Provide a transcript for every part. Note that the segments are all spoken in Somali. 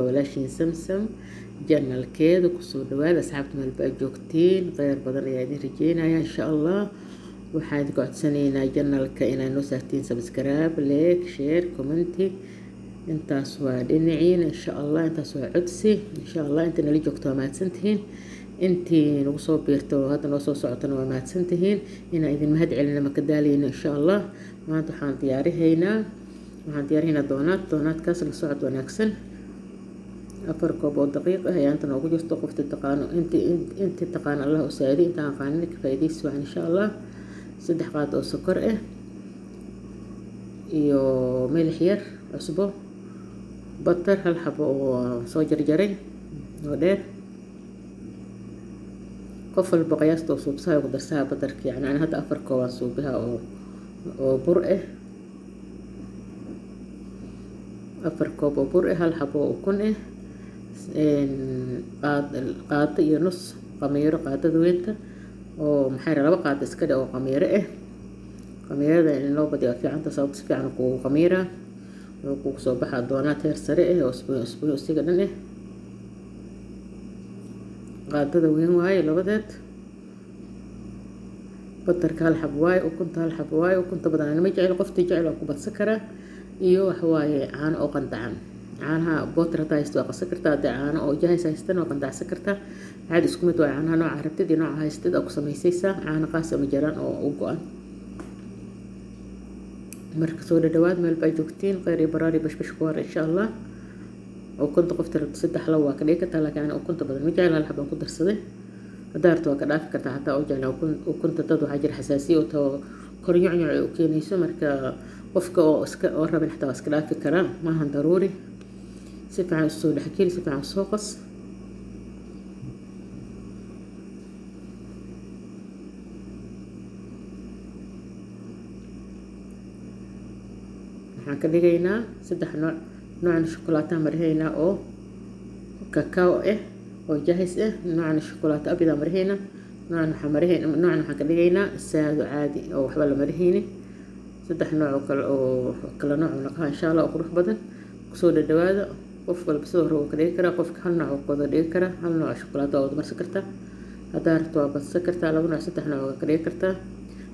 walaashiin samsam janalkeeda kusoo dhawaada asxaabta meelba ay joogtiin kheyr badan ayaa idin rajeynaya insha allah. waxaan idin codsanaynaa janalka inaa noo saartiin subscribe, like, share, commenti. intaas waa dhinaciina insha allah, intaas waa codsi insha allah. inta nala joogto waa mahadsantihiin, intii nagu soo biirto hadda noo soo socotana waa mahadsantihiin. inaan idin mahad celina maka daaleyna insha allah. maanta waxaan diyaarihaynaa doonaadkaas la socod wanaagsan. 4 koob oo daqiiq ah ayaa inta noogu jirto. qofta taqaano intii taqaan allah u saadi, intaan qaanin ka faa'iideysi waan insha allah. 3 qaad oo sokor ah iyo milix yar, cusbo, batar 1 xabo oo soo jarjaray oo dheer. qof walba qiyaasta oo suubsaha ku darsaha batarka, yani ana hadda 4 koob aan suubaha oo bur ah. 4 koob oo bur ah, 1 xabo oo ukun ah, qaado iyo nus qamiiro, qaadada weynta oo maxay 2 qaado iska dhig oo qamiiro ah. qamiirada in loo badiyo fiicanta sababta si fiican ku qamiira oo ku soo baxa doonaad heer sare ah oo isbuuc isiga dhan ah. qaadada weyn waaye labadeed, batarka 1 xabo waaye, ukunta 1 xabo waaye. ukunta badan ma jecel, qoftii jecel oo ku badsan kara. iyo wax waaye caano oo qandacan, caanaha bootar hadaa haysto waa qasan kartaa, haddii caano oo jahays haystana waa qandacsan kartaa. caadi isku mid waa caanaha nooca rabtid iyo nooca haystid oo ku samaysaysaa. caano qaas ama jaraan oo u go-an. marka soo dhawaad meel baa joogtiin, kheyr iyo baraari bashbash ku hore insha allah. ukunta qofta rabto 3 law waa ka dhigi kartaa, laakiin ukunta badan ma jecel, 1 xabo ku darsaday. hadaa rabto waa ka dhaafi kartaa hataa u jecel. ukunta dad waxaa jira xasaasiyo oo kornyocnyoc ay u keenayso, marka qofka oo rabin xataa waa iska dhaafi karaa, maahan daruuri. si fiican usoo dhexgeli, si fiican usoo qas. waxaan ka dhigaynaa 3 nooc. noocna shukulaato marihaynaa oo kakao ah oo jahis ah. noocna shukulaato abida marihaynaa. noocna waxaan ka dhigaynaa saado caadi oo waxba la marihaynin. 3 nooc oo kala nooc naqaa insha allah oo qurux badan. kusoo dhawaada. qof walba sidoo hore ka dhigi karaa, qofka 1 nooc oo wada dhigi karaa. 1 nooc shukulaato oo marsan kartaa, hadaa rabto waa badsan kartaa. 2 nooc 3 nooc ka dhigi kartaa.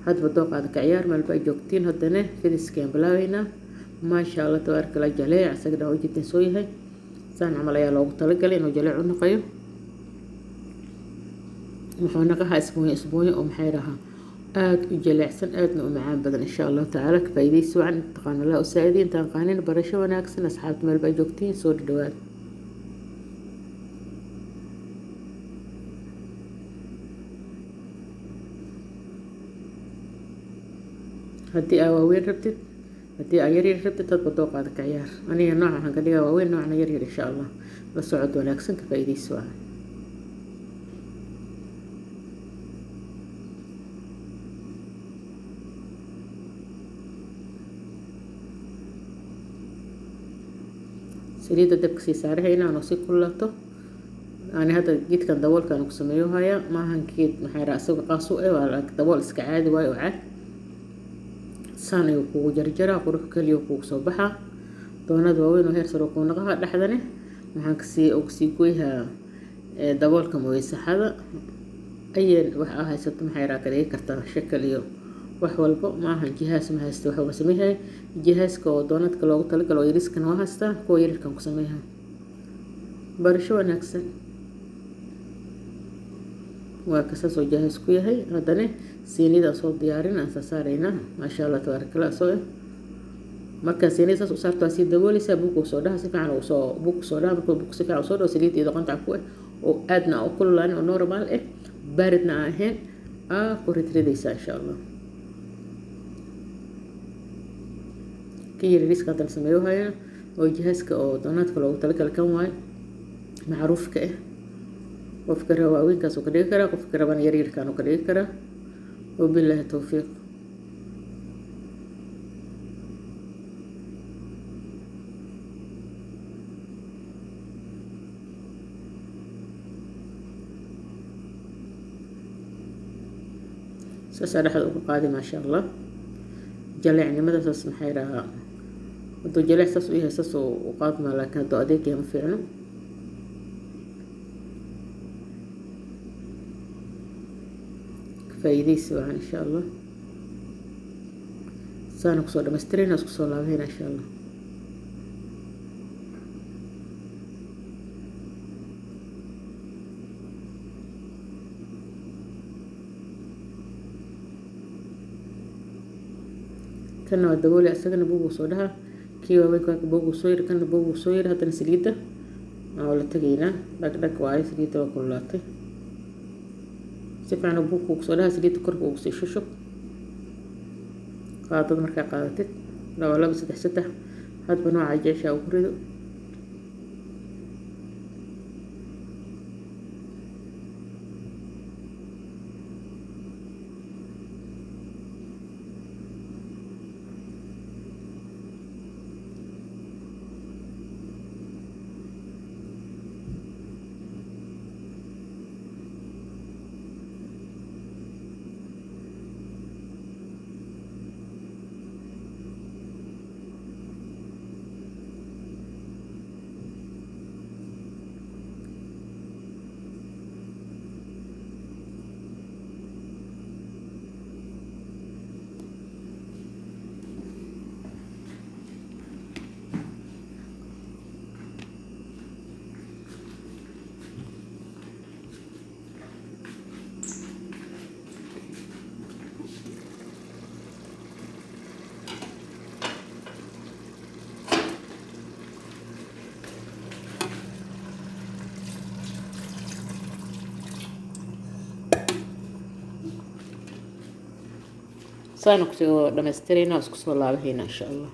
hadba dooqaada ka ciyaar meel baa joogtiin. haddana fidiskeen bilaabaynaa. maasha allah tabaaraka allah. jaleec isaga dhan wajidin soo yahay saan camal ayaa loogu talagalay inuu jaleec u noqoyo. wuxuu naqahaa isbuunyo oo maxay rahaa aad u jaleecsan, aadna u macaan badan insha allah tacaala. ka faa'iideysi wacan taqaan allah u saa'idi. intaan qaanin barasho wanaagsan asxaabta meel baa joogtiin, soo dhawaad. haddii aa waaweyn rabtid, haddii aa yaryar rabtid, hadba dooqaada ka ciyaar. aniga nooc waxaan ka dhigaa waaweyn, noocna yaryar insha allah. la socod wanaagsan, ka faa'iideysi wacan. saliidda dabka sii saarahayna anoo si kululato. ani hadda geedkan daboolkaan ku sameeyo hayaa, maahan geed maxay rahaa isaga qaas u ah, waa dabool iska caadi waayo oo caad. saan ayuu kugu jarjaraa, qurux kaliya kugu soo baxaa. doonad waaweyn oo heer sare kuu naqaha. dhexdane waxaan kasii goyhaa daboolka mooye saxada. ayeen wax aa haysato maxay rahaa ka dhigi kartaa shakal iyo wax walbo. maahan jihaas ma haysta, waxba sameeyahay jihaaska oo doonadka loogu talagalo oo yariskan waa haystaa, kuwa yarirkan ku sameeyahay. barasho wanaagsan. waa kasaas oo jahaas ku yahay. haddana siinida soo diyaarin aan saaraynaa. maasha allah tabaaraka allah. soo markaa siinida saas u saarto waa sii dabooleysaa. buug soo dhaha si fiican buug soo dhaha. markuu buug si fiican soo dhaho saliid iyo qantac ku ah oo aadna u kululaan oo normal ah, baaridna aan ahayn, ku ridridaysaa insha allah. kii yariska hadda la sameeyo hayaa oo jihaaska oo doonaadka loogu talagalay kan waaye macruufka ah. qofka raba waaweynkaas uu ka dhigi karaa, qofka rabana yaryarkaan uu ka dhigi karaa. wabilaahi towfiiq. saasaa dhexda uga qaadi maasha allah. jaleecnimadaas maxay rahaa hadduu jaleec saas u yahay saas u qaadmaa, laakiin hadduu adeeg yahay ma fiicno. كفايديس وعن إن شاء الله سانك صور مسترين أسكو صلاة هنا إن شاء الله كنا ودبولي أسكنا بوجو صورها كيوا بيكوا بوجو صوير كنا بوجو صوير هذا نسليته ولا تجينا دك واي سليته وكلاتي سيفعنا بوجو صورها سليته كربو سيشوشو قاعدة مركا قاعدت لو ولا بس تحسته هاد بنوع عجيشة أو كردو سانكسو دمسترينا اسكسو الله هنا إن شاء الله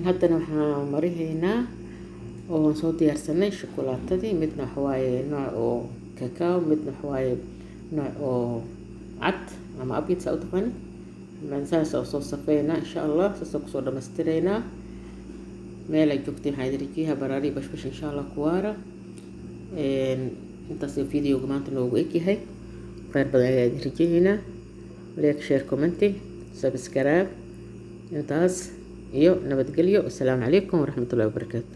haddana waxaan marihaynaa oo waan soo diyaarsanay shokolaatadii midna waxa waaye nooc oo kakao midna waxa waaye nooc oo cad ama abyad saa u taqaanid baan saas oo soo safeynaa insha allah saas oo kusoo dhammaystireynaa meelay joogtay waxaan idin rajeeyaa baraari bashbash insha allah kuwaara intaas videoga maanta noogu egyahay khayr badan ayaa idin rajeeynaa like share commenting subscribe intaas iyo nabadgelyo. Assalaamu calaykum waraxmatullaahi wabarakaatu.